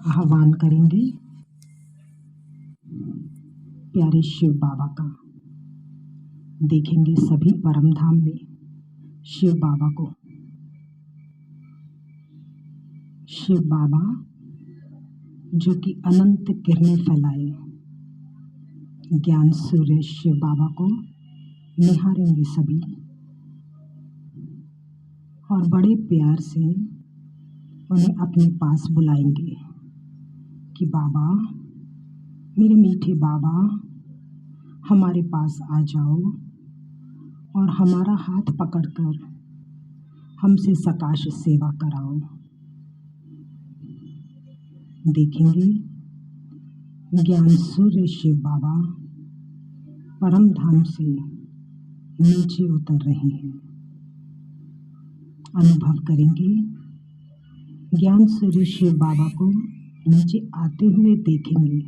आह्वान करेंगे प्यारे शिव बाबा का। देखेंगे सभी परम धाम में शिव बाबा को। शिव बाबा जो कि अनंत किरणें फैलाए, ज्ञान सूर्य शिव बाबा को निहारेंगे सभी और बड़े प्यार से उन्हें अपने पास बुलाएंगे कि बाबा, मेरे मीठे बाबा, हमारे पास आ जाओ और हमारा हाथ पकड़कर हमसे सकाश सेवा कराओ। देखेंगे ज्ञान सूर्य शिव बाबा परम धाम से नीचे उतर रहे हैं। अनुभव करेंगे ज्ञान सूर्य शिव बाबा को नीचे आते हुए देखेंगे।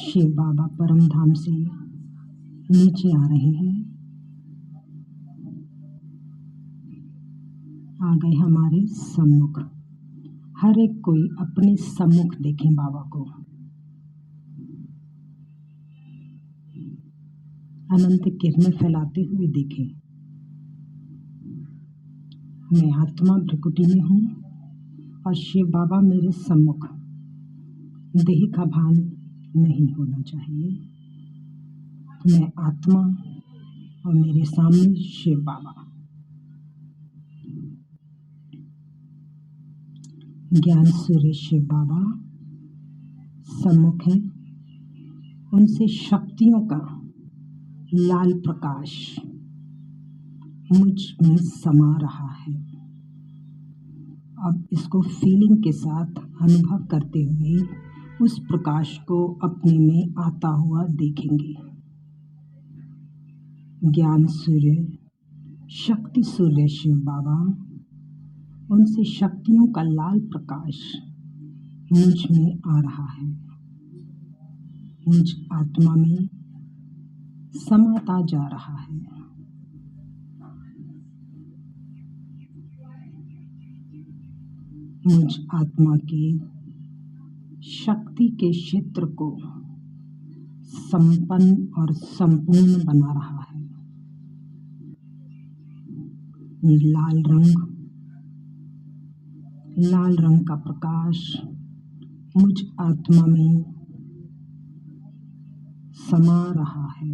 शिव बाबा परम धाम से नीचे आ रहे हैं। आ गए हमारे सम्मुख। हर एक कोई अपने सम्मुख देखें बाबा को। अनंत किरणें फैलाते हुए देखें। मैं आत्मा भ्रिकुटी में हूँ और शिव बाबा मेरे सम्मुख। देह का भान नहीं होना चाहिए। मैं आत्मा और मेरे सामने शिव बाबा। ज्ञान सूर्य शिव बाबा सम्मुख हैं। उनसे शक्तियों का लाल प्रकाश मुझ में समा रहा है। अब इसको फीलिंग के साथ अनुभव करते हुए उस प्रकाश को अपने में आता हुआ देखेंगे। ज्ञान सूर्य शक्ति सूर्य शिव बाबा, उनसे शक्तियों का लाल प्रकाश मुझ में आ रहा है। मुझ आत्मा में समाता जा रहा है। मुझ आत्मा के शक्ति के क्षेत्र को संपन्न और संपूर्ण बना रहा है। ये लाल रंग का प्रकाश मुझ आत्मा में समा रहा है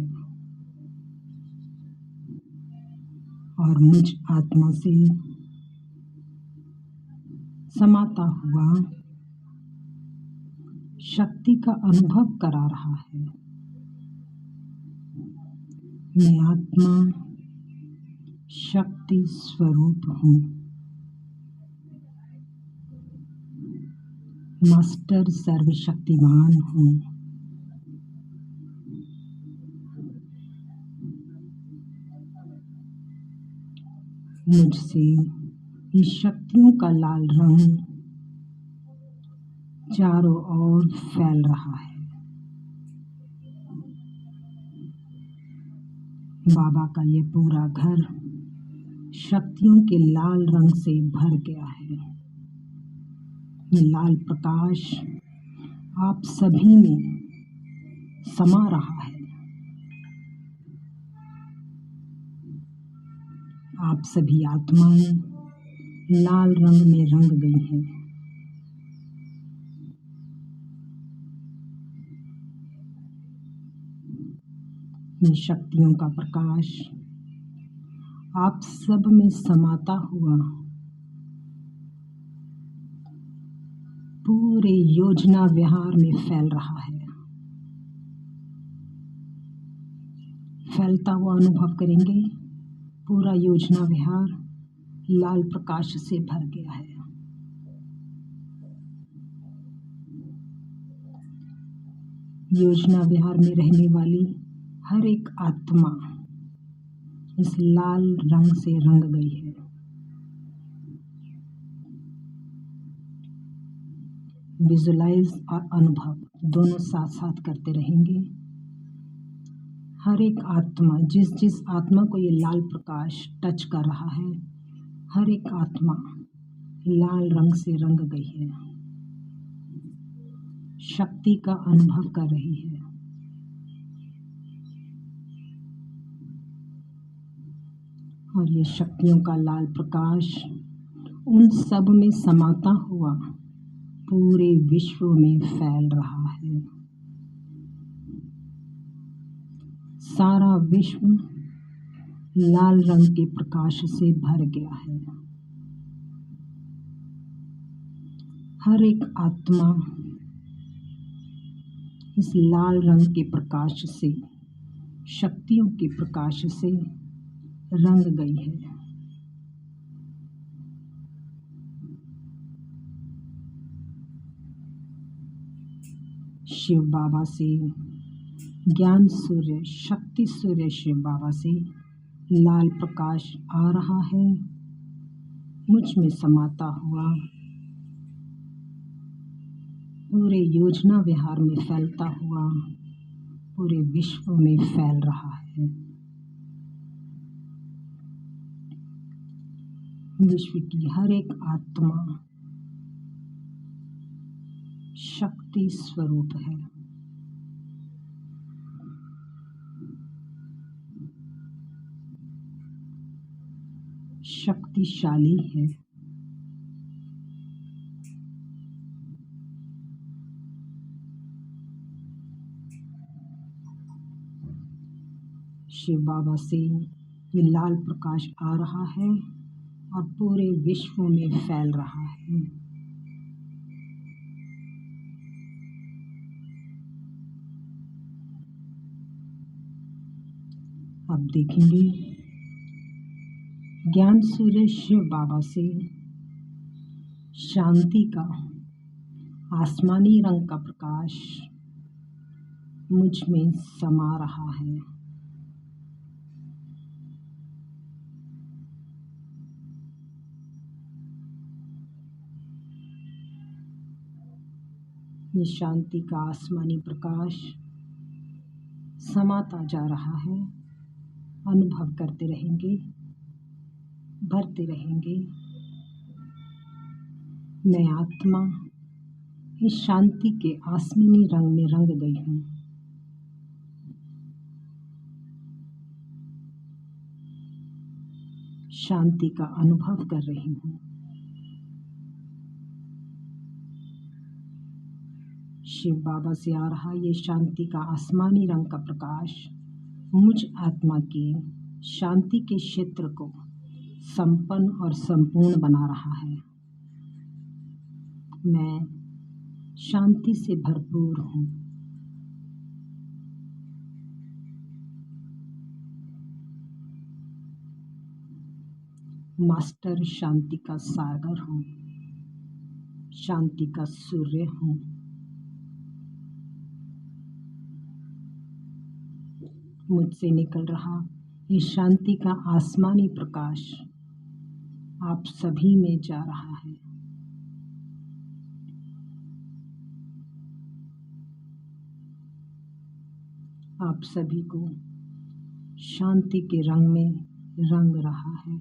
और मुझ आत्मा से समाता हुआ शक्ति का अनुभव करा रहा है। मैं आत्मा शक्ति स्वरूप हूँ। मास्टर सर्वशक्तिमान हूँ। मुझसे ये शक्तियों का लाल रंग चारों ओर फैल रहा है। बाबा का ये पूरा घर शक्तियों के लाल रंग से भर गया है। ये लाल प्रकाश आप सभी में समा रहा है। आप सभी आत्माएं लाल रंग में रंग गई हैं। ये शक्तियों का प्रकाश आप सब में समाता हुआ पूरे योजना विहार में फैल रहा है। फैलता हुआ अनुभव करेंगे। पूरा योजना विहार लाल प्रकाश से भर गया है। योजना विहार में रहने वाली हर एक आत्मा इस लाल रंग से रंग गई है। विजुलाइज और अनुभव दोनों साथ साथ करते रहेंगे। हर एक आत्मा, जिस जिस आत्मा को ये लाल प्रकाश टच कर रहा है, हर एक आत्मा लाल रंग से रंग गई है, शक्ति का अनुभव कर रही है। और ये शक्तियों का लाल प्रकाश उन सब में समाता हुआ पूरे विश्व में फैल रहा है। सारा विश्व लाल रंग के प्रकाश से भर गया है। हर एक आत्मा इस लाल रंग के प्रकाश से, शक्तियों के प्रकाश से रंग गई है। शिव बाबा से, ज्ञान सूर्य, शक्ति सूर्य शिव बाबा से लाल प्रकाश आ रहा है, मुझ में समाता हुआ पूरे योजना विहार में फैलता हुआ पूरे विश्व में फैल रहा है। विश्व की हर एक आत्मा शक्ति स्वरूप है। शक्तिशाली है। शिव बाबा से ये लाल प्रकाश आ रहा है और पूरे विश्व में फैल रहा है। अब देखेंगे ज्ञान सूर्य शिव बाबा से शांति का आसमानी रंग का प्रकाश मुझ में समा रहा है। ये शांति का आसमानी प्रकाश समाता जा रहा है। अनुभव करते रहेंगे, भरते रहेंगे। मैं आत्मा इस शांति के आसमानी रंग में रंग गई हूँ। शांति का अनुभव कर रही हूँ। शिव बाबा से आ रहा ये शांति का आसमानी रंग का प्रकाश मुझ आत्मा के शांति के क्षेत्र को संपन्न और संपूर्ण बना रहा है। मैं शांति से भरपूर हूँ। मास्टर शांति का सागर हूँ, शांति का सूर्य हूँ। मुझसे निकल रहा ये शांति का आसमानी प्रकाश आप सभी में जा रहा है। आप सभी को शांति के रंग में रंग रहा है,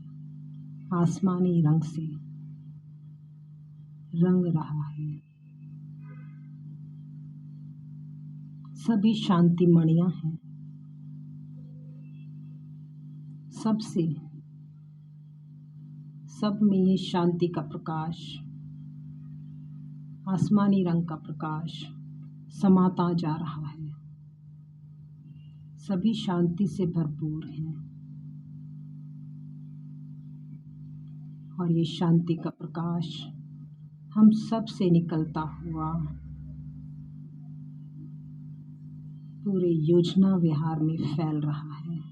आसमानी रंग से रंग रहा है। सभी शांति मणियां हैं। सब में ये शांति का प्रकाश, आसमानी रंग का प्रकाश समाता जा रहा है। सभी शांति से भरपूर हैं और ये शांति का प्रकाश हम सब से निकलता हुआ पूरे योजना विहार में फैल रहा है।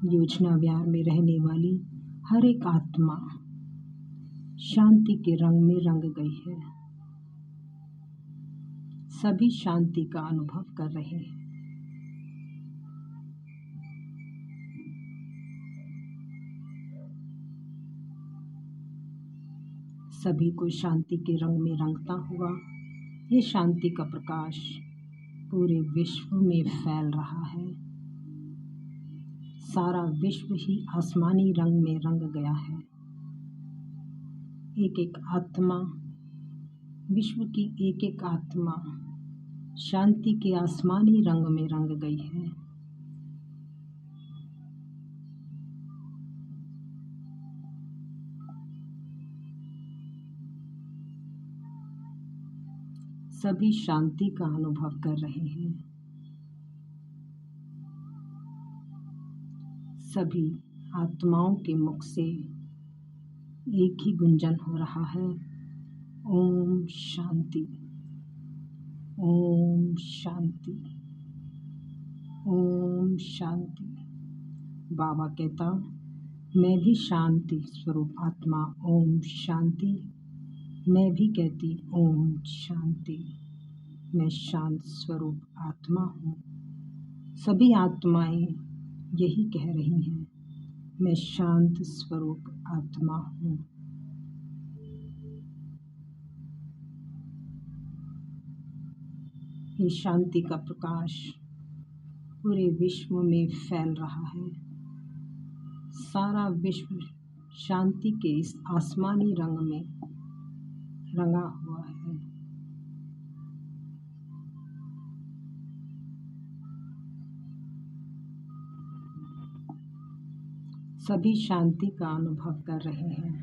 योजना विहार में रहने वाली हर एक आत्मा शांति के रंग में रंग गई है। सभी शांति का अनुभव कर रहे हैं। सभी को शांति के रंग में रंगता हुआ ये शांति का प्रकाश पूरे विश्व में फैल रहा है। सारा विश्व ही आसमानी रंग में रंग गया है। एक एक आत्मा, विश्व की एक एक आत्मा शांति के आसमानी रंग में रंग गई है। सभी शांति का अनुभव कर रहे हैं। सभी आत्माओं के मुख से एक ही गुंजन हो रहा है, ओम शांति, ओम शांति, ओम शांति। बाबा कहता, मैं भी शांति स्वरूप आत्मा, ओम शांति। मैं भी कहती ओम शांति। मैं शांत स्वरूप आत्मा हूँ। सभी आत्माएं यही कह रही हैं, मैं शांत स्वरूप आत्मा हूँ। ये शांति का प्रकाश पूरे विश्व में फैल रहा है। सारा विश्व शांति के इस आसमानी रंग में रंगा हुआ है। सभी शांति का अनुभव कर रहे हैं।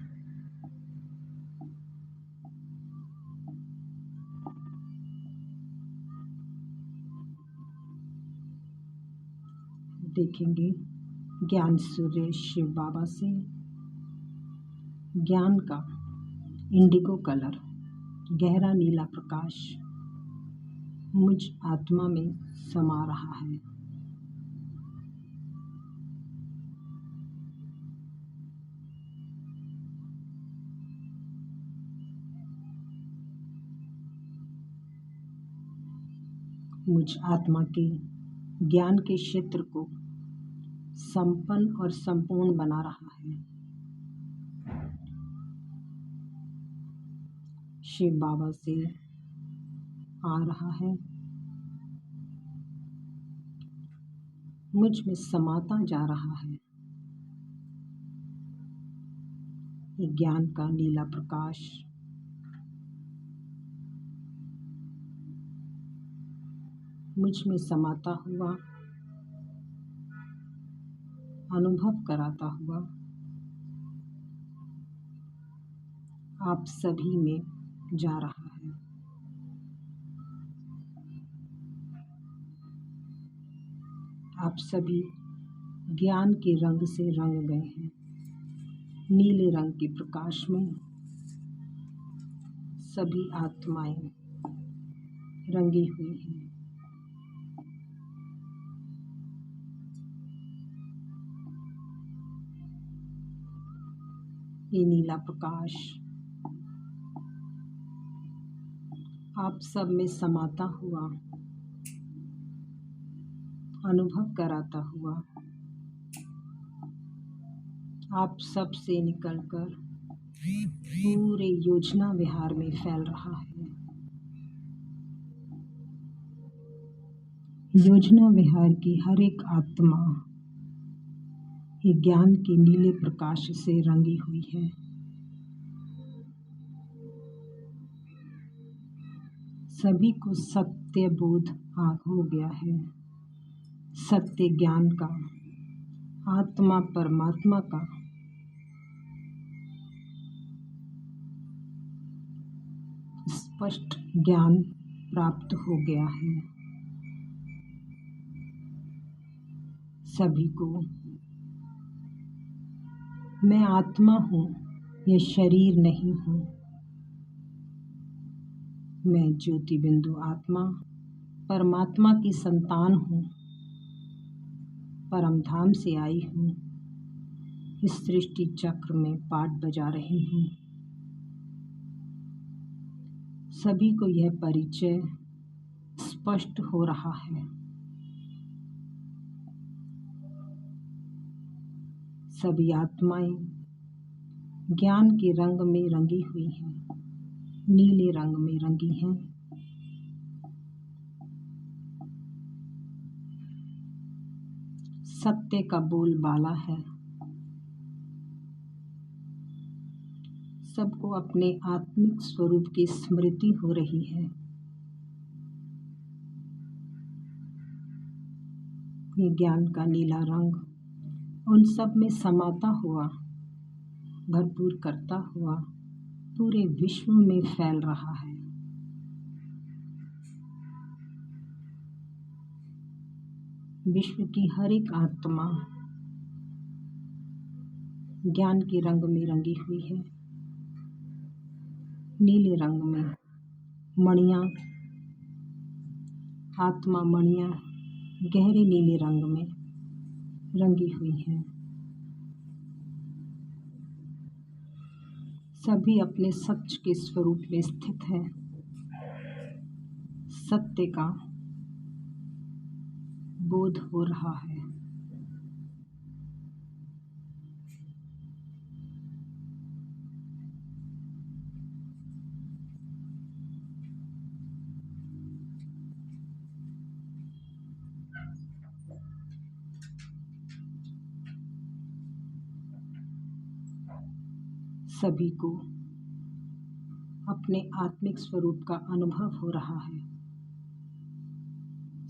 देखेंगे ज्ञान सूर्य शिव बाबा से ज्ञान का इंडिगो कलर, गहरा नीला प्रकाश मुझ आत्मा में समा रहा है। मुझ आत्मा के ज्ञान के क्षेत्र को संपन्न और संपूर्ण बना रहा है। शिव बाबा से आ रहा है, मुझ में समाता जा रहा है। ये ज्ञान का नीला प्रकाश मुझ में समाता हुआ, अनुभव कराता हुआ आप सभी में जा रहा है। आप सभी ज्ञान के रंग से रंग गए हैं। नीले रंग के प्रकाश में सभी आत्माएं रंगी हुई हैं। ये नीला प्रकाश आप सब में समाता हुआ, अनुभव कराता हुआ आप सब से निकलकर पूरे योजना विहार में फैल रहा है। योजना विहार की हर एक आत्मा ये ज्ञान के नीले प्रकाश से रंगी हुई है। सभी को सत्य बोध हो गया है। सत्य ज्ञान का, आत्मा परमात्मा का स्पष्ट ज्ञान प्राप्त हो गया है। सभी को मैं आत्मा हूँ, ये शरीर नहीं हूँ। मैं ज्योति बिंदु आत्मा परमात्मा की संतान हूँ। परम धाम से आई हूँ। इस सृष्टि चक्र में पाठ बजा रही हूँ। सभी को यह परिचय स्पष्ट हो रहा है। सभी आत्माएं ज्ञान के रंग में रंगी हुई हैं, नीले रंग में रंगी हैं। सत्य का बोलबाला है। सबको अपने आत्मिक स्वरूप की स्मृति हो रही है। ये ज्ञान का नीला रंग उन सब में समाता हुआ, भरपूर करता हुआ पूरे विश्व में फैल रहा है। विश्व की हर एक आत्मा ज्ञान के रंग में रंगी हुई है। नीले रंग में मणियाँ, आत्मा मणियाँ गहरे नीले रंग में रंगी हुई हैं। सभी अपने सच के स्वरूप में स्थित हैं। सत्य का बोध हो रहा है। सभी को अपने आत्मिक स्वरूप का अनुभव हो रहा है।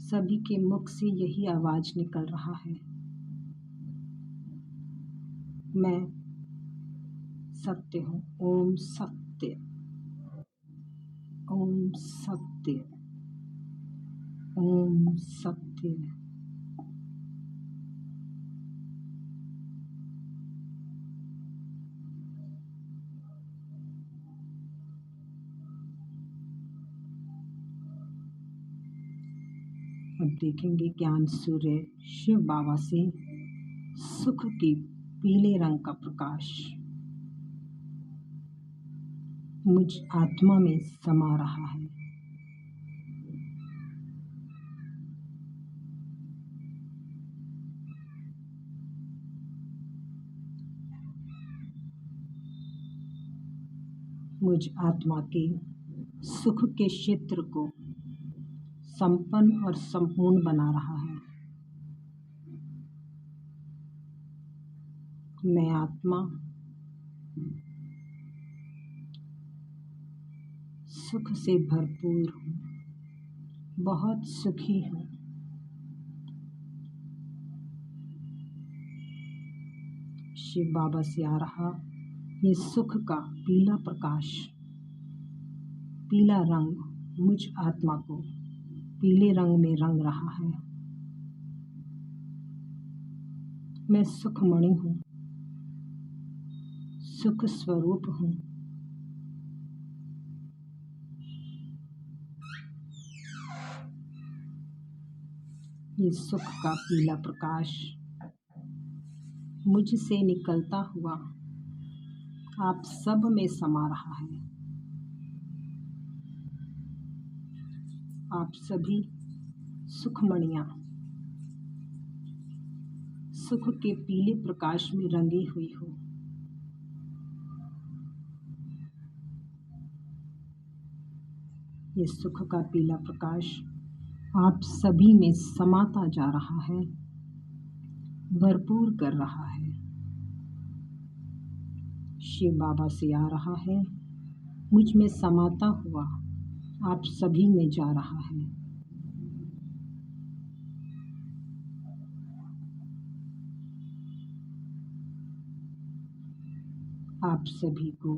सभी के मुख से यही आवाज निकल रहा है, मैं सत्य हूँ। ओम सत्य, ओम सत्य, ओम सत्य। अब देखेंगे ज्ञान सूर्य शिव बाबा से सुख के पीले रंग का प्रकाश मुझ आत्मा में समा रहा है। मुझ आत्मा के सुख के क्षेत्र को संपन्न और संपूर्ण बना रहा है। मैं आत्मा सुख से भरपूर हूँ, बहुत सुखी हूँ। शिव बाबा से आ रहा ये सुख का पीला प्रकाश, पीला रंग मुझ आत्मा को पीले रंग में रंग रहा है। मैं सुखमणि हूँ, सुख स्वरूप हूँ। ये सुख का पीला प्रकाश मुझसे निकलता हुआ आप सब में समा रहा है। आप सभी सुखमणियाँ सुख के पीले प्रकाश में रंगी हुई हो। ये सुख का पीला प्रकाश आप सभी में समाता जा रहा है, भरपूर कर रहा है। शिव बाबा से आ रहा है, मुझ में समाता हुआ आप सभी में जा रहा है। आप सभी को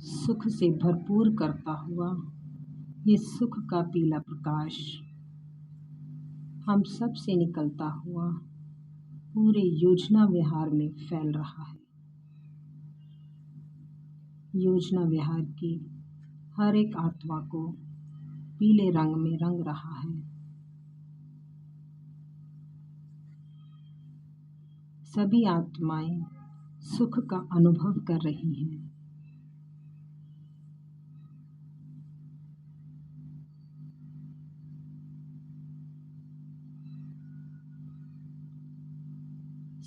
सुख से भरपूर करता हुआ ये सुख का पीला प्रकाश हम सब से निकलता हुआ पूरे योजना विहार में फैल रहा है। योजना विहार की हर एक आत्मा को पीले रंग में रंग रहा है। सभी आत्माएं सुख का अनुभव कर रही हैं।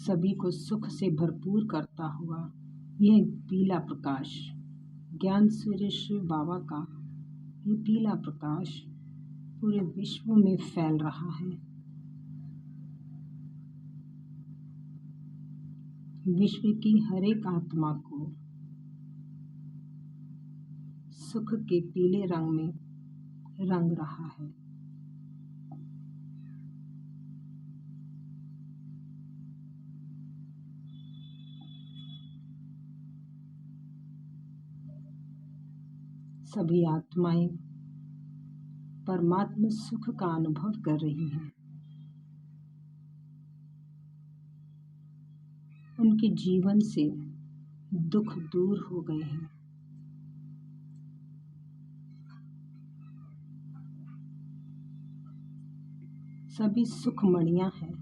सभी को सुख से भरपूर करता हुआ यह पीला प्रकाश, ज्ञान सूर्य शिव बाबा का ये पीला प्रकाश पूरे विश्व में फैल रहा है। विश्व की हर एक आत्मा को सुख के पीले रंग में रंग रहा है। सभी आत्माएं परमात्मा सुख का अनुभव कर रही हैं। उनके जीवन से दुख दूर हो गए हैं। सभी सुखमणियां हैं।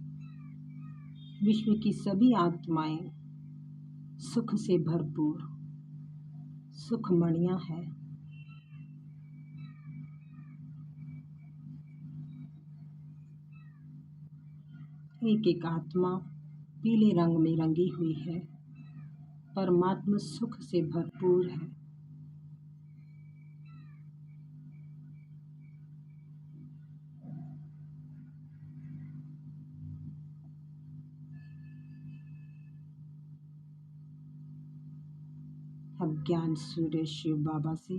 विश्व की सभी आत्माएं सुख से भरपूर सुखमणियां हैं। एक एक आत्मा पीले रंग में रंगी हुई है। परमात्मा सुख से भरपूर है। अब ज्ञान सूर्य शिव बाबा से,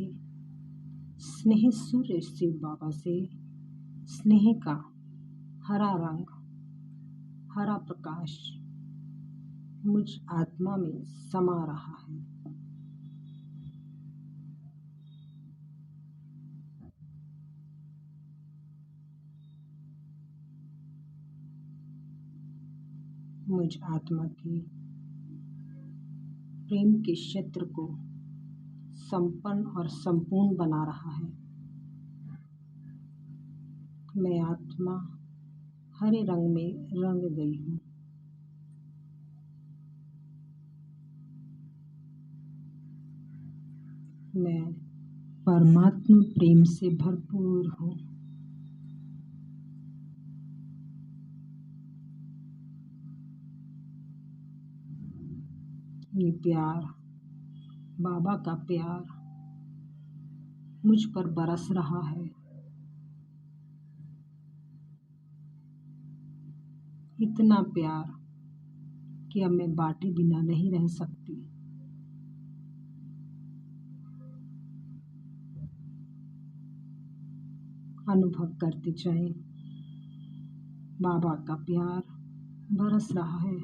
स्नेह सूर्य शिव बाबा से स्नेह का हरा रंग, हरा प्रकाश मुझ आत्मा में समा रहा है। मुझ आत्मा के प्रेम के क्षेत्र को संपन्न और संपूर्ण बना रहा है। मैं आत्मा हरे रंग में रंग गई हूँ। मैं परमात्मा प्रेम से भरपूर हूँ। ये प्यार, बाबा का प्यार मुझ पर बरस रहा है। इतना प्यार कि अब मैं बांटे बिना नहीं रह सकती। अनुभव करते जाएं, बाबा का प्यार बरस रहा है,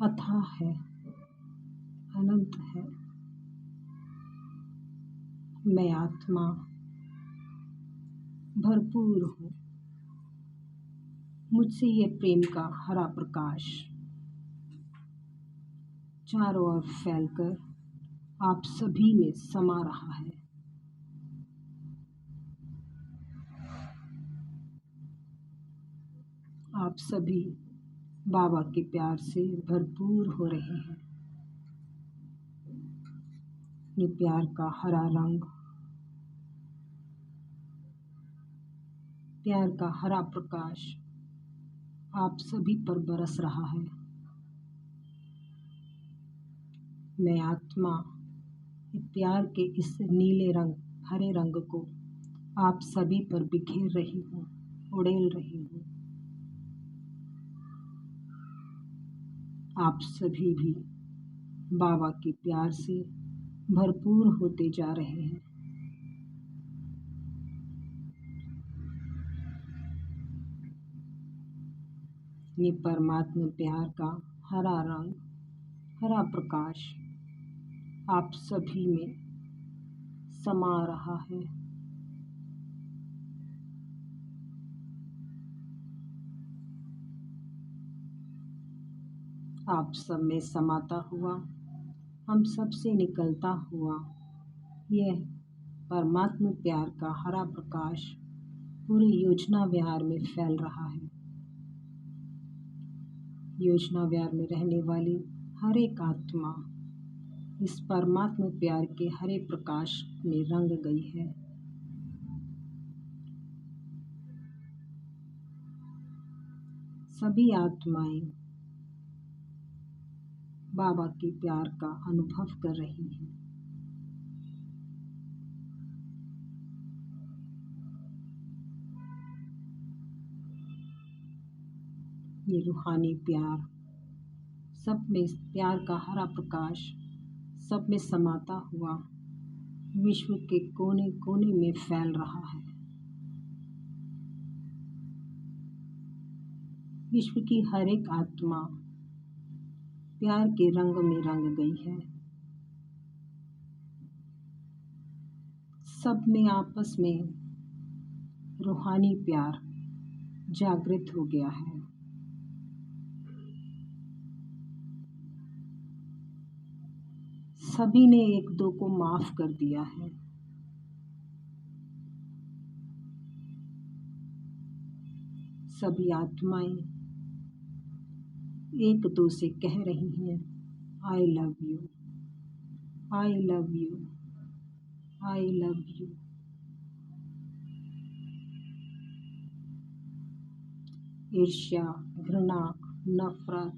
अथाह है, अनंत है। मैं आत्मा भरपूर हूँ। मुझसे ये प्रेम का हरा प्रकाश चारों ओर फैलकर आप सभी में समा रहा है। आप सभी बाबा के प्यार से भरपूर हो रहे हैं। ये प्यार का हरा रंग, प्यार का हरा प्रकाश आप सभी पर बरस रहा है। मैं आत्मा प्यार के इस नीले रंग, हरे रंग को आप सभी पर बिखेर रही हूँ, उड़ेल रही हूँ। आप सभी भी बाबा के प्यार से भरपूर होते जा रहे हैं। ये परमात्मा प्यार का हरा रंग, हरा प्रकाश आप सभी में समा रहा है। आप सब में समाता हुआ, हम सब से निकलता हुआ यह परमात्मा प्यार का हरा प्रकाश पूरे योजना विहार में फैल रहा है। योजना विहार में रहने वाली हर एक आत्मा इस परमात्मा प्यार के हरे प्रकाश में रंग गई है। सभी आत्माएं बाबा के प्यार का अनुभव कर रही हैं। ये रूहानी प्यार सब में प्यार का हरा प्रकाश सब में समाता हुआ विश्व के कोने कोने में फैल रहा है। विश्व की हर एक आत्मा प्यार के रंग में रंग गई है। सब में आपस में रूहानी प्यार जागृत हो गया है। सभी ने एक दो को माफ कर दिया है। सभी आत्माएं एक दो से कह रही हैं, I love you, I love you, I love you. ईर्ष्या, घृणा, नफरत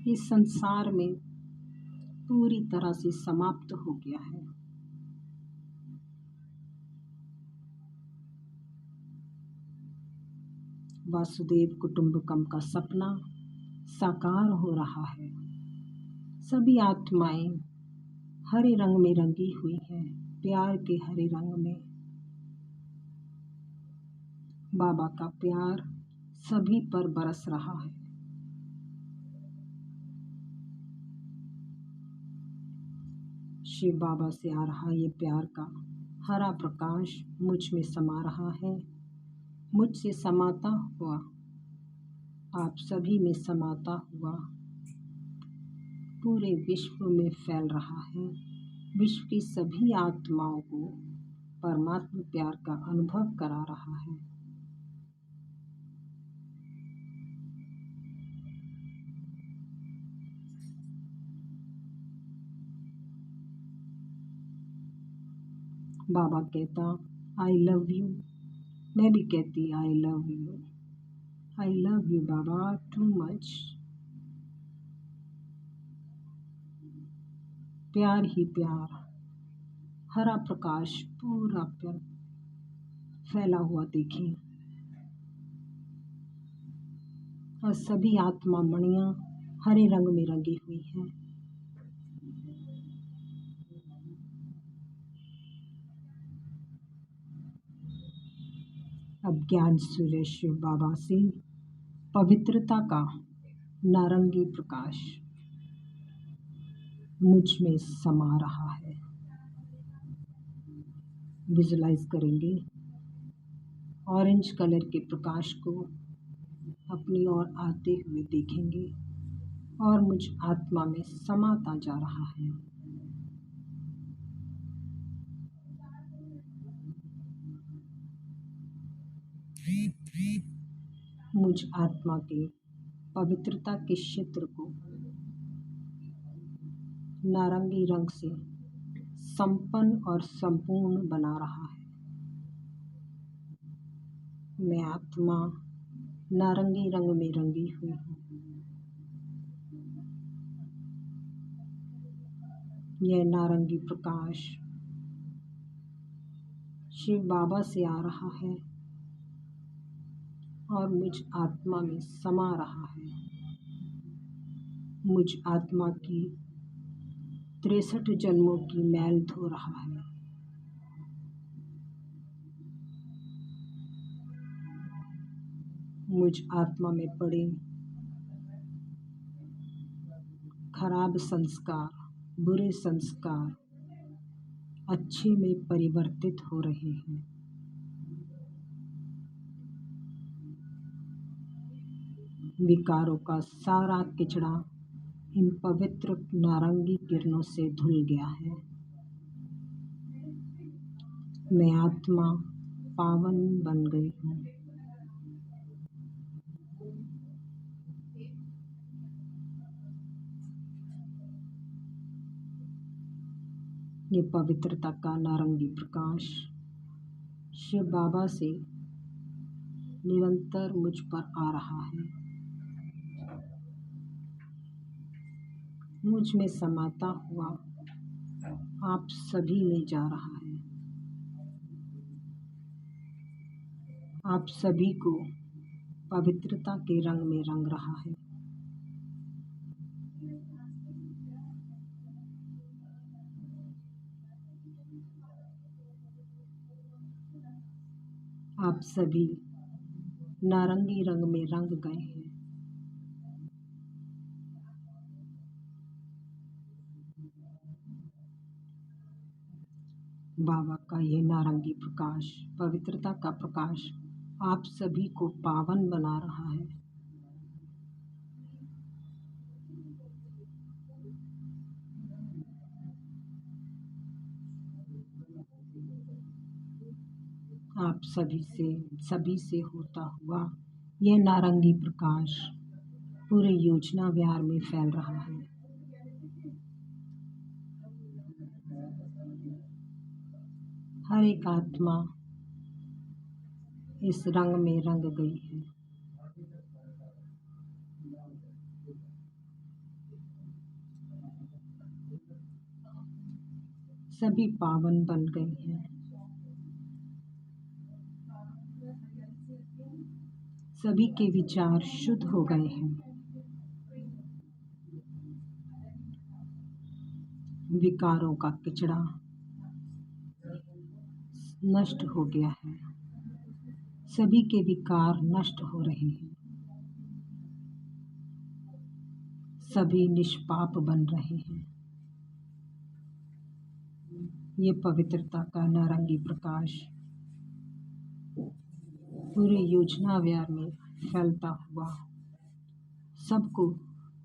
इस संसार में पूरी तरह से समाप्त हो गया है। वासुदेव कुटुंबकम का सपना साकार हो रहा है। सभी आत्माएं हरे रंग में रंगी हुई हैं, प्यार के हरे रंग में। बाबा का प्यार सभी पर बरस रहा है। शिव बाबा से आ रहा ये प्यार का हरा प्रकाश मुझ में समा रहा है। मुझसे समाता हुआ आप सभी में समाता हुआ पूरे विश्व में फैल रहा है। विश्व की सभी आत्माओं को परमात्मा प्यार का अनुभव करा रहा है। बाबा कहता आई लव यू, मैं भी कहती I love you, I love you Baba too much. प्यार ही प्यार, हरा प्रकाश पूरा पर फैला हुआ देखें और सभी आत्मा मणियां हरे रंग में रंगी हुई हैं। अब ज्ञान सूर्य शिव बाबा से पवित्रता का नारंगी प्रकाश मुझ में समा रहा है। विजुलाइज करेंगे ऑरेंज कलर के प्रकाश को अपनी ओर आते हुए देखेंगे और मुझ आत्मा में समाता जा रहा है। मुझ आत्मा के पवित्रता के क्षेत्र को नारंगी रंग से संपन्न और संपूर्ण बना रहा है। मैं आत्मा नारंगी रंग में रंगी हुई हूँ। यह नारंगी प्रकाश शिव बाबा से आ रहा है और मुझ आत्मा में समा रहा है। मुझ आत्मा की 63 जन्मों की मैल धो रहा है। मुझ आत्मा में पड़े खराब संस्कार, बुरे संस्कार अच्छे में परिवर्तित हो रहे हैं। विकारों का सारा किचड़ा इन पवित्र नारंगी किरणों से धुल गया है। मैं आत्मा पावन बन गई हूँ। ये पवित्रता का नारंगी प्रकाश शिव बाबा से निरंतर मुझ पर आ रहा है। मुझ में समाता हुआ आप सभी में जा रहा है। आप सभी को पवित्रता के रंग में रंग रहा है। आप सभी नारंगी रंग में रंग गए हैं। बाबा का ये नारंगी प्रकाश, पवित्रता का प्रकाश आप सभी को पावन बना रहा है। आप सभी से होता हुआ यह नारंगी प्रकाश पूरे योजना विहार में फैल रहा है। हर एक आत्मा इस रंग में रंग गई है। सभी पावन बन गई हैं। सभी के विचार शुद्ध हो गए हैं। विकारों का कचरा नष्ट हो गया है। सभी के विकार नष्ट हो रहे हैं। सभी निष्पाप बन रहे हैं। ये पवित्रता का नारंगी प्रकाश पूरे योजना विहार में फैलता हुआ, सबको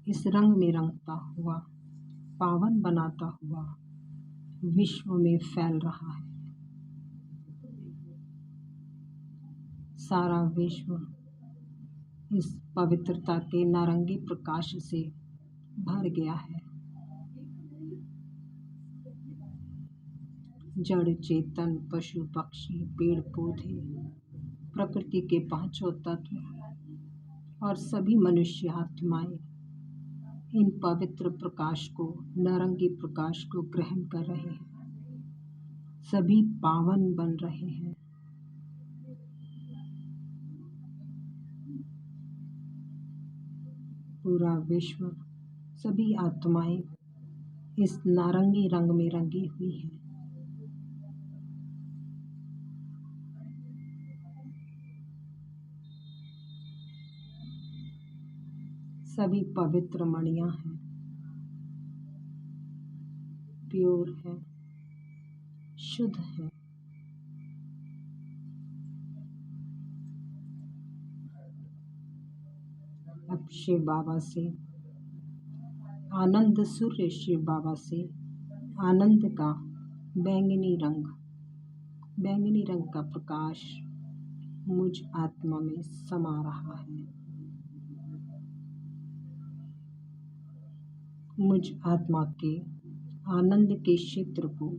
इस रंग में रंगता हुआ, पावन बनाता हुआ विश्व में फैल रहा है। सारा विश्व इस पवित्रता के नारंगी प्रकाश से भर गया है। जड़ चेतन, पशु पक्षी, पेड़ पौधे, प्रकृति के पांचों तत्व और सभी मनुष्य आत्माएं इन पवित्र प्रकाश को, नारंगी प्रकाश को ग्रहण कर रहे हैं। सभी पावन बन रहे हैं। पूरा विश्व, सभी आत्माएं इस नारंगी रंग में रंगी हुई हैं। सभी पवित्र मणियां हैं, प्योर है, शुद्ध है। अब शिव बाबा से आनंद, सूर्य शिव बाबा से आनंद का बैंगनी रंग का प्रकाश मुझ आत्मा में समा रहा है। मुझ आत्मा के आनंद के क्षेत्र को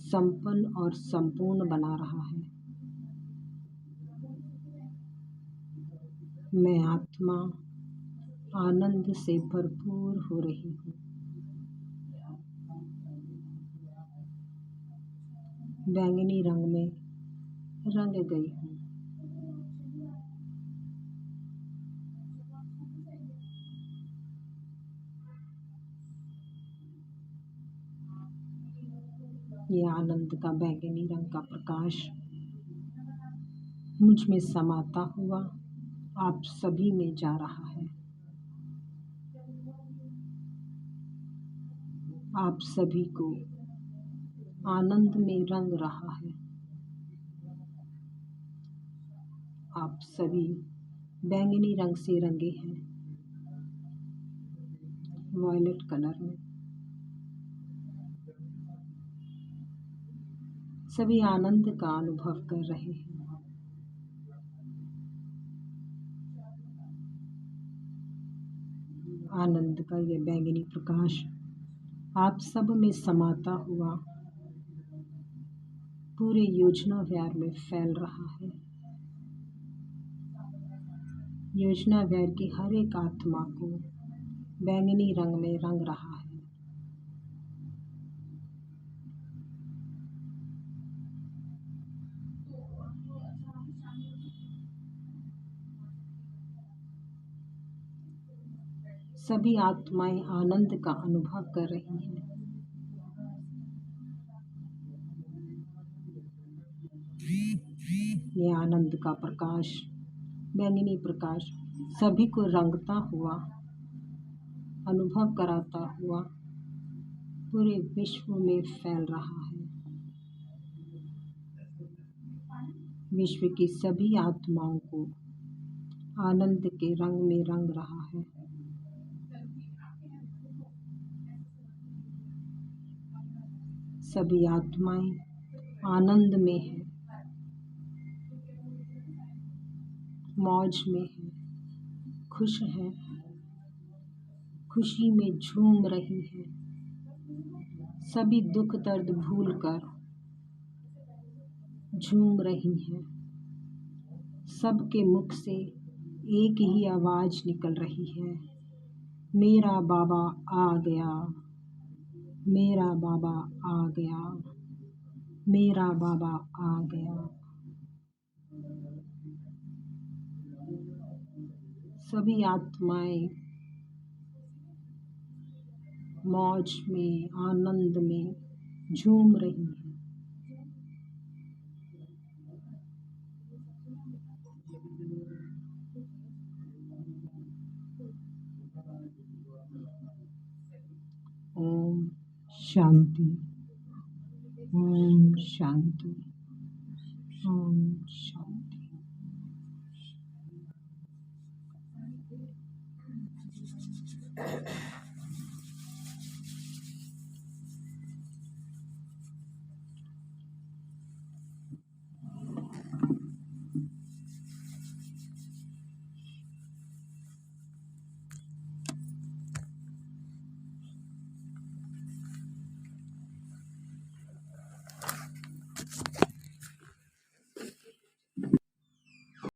संपन्न और संपूर्ण बना रहा है। मैं आत्मा आनंद से भरपूर हो रही हूँ। बैंगनी रंग में रंग गई हूँ। ये आनंद का बैंगनी रंग का प्रकाश मुझ में समाता हुआ आप सभी में जा रहा है। आप सभी को आनंद में रंग रहा है। आप सभी बैंगनी रंग से रंगे हैं, वॉयलेट कलर में। सभी आनंद का अनुभव कर रहे हैं। आनंद का यह बैंगनी प्रकाश आप सब में समाता हुआ पूरे योजना विहार में फैल रहा है। योजना विहार की हर एक आत्मा को बैंगनी रंग में रंग रहा है। सभी आत्माएं आनंद का अनुभव कर रही हैं। ये आनंद का प्रकाश, बैंगनी प्रकाश सभी को रंगता हुआ, अनुभव कराता हुआ पूरे विश्व में फैल रहा है। विश्व की सभी आत्माओं को आनंद के रंग में रंग रहा है। सभी आत्माएं आनंद में है, मौज में है, खुश है, खुशी में झूम रही है। सभी दुख दर्द भूलकर झूम रही है। सबके मुख से एक ही आवाज निकल रही है, मेरा बाबा आ गया, मेरा बाबा आ गया, मेरा बाबा आ गया। सभी आत्माएं मौज में, आनंद में झूम रही हैं। ओम शांति, ओम शांति, ओम शांति।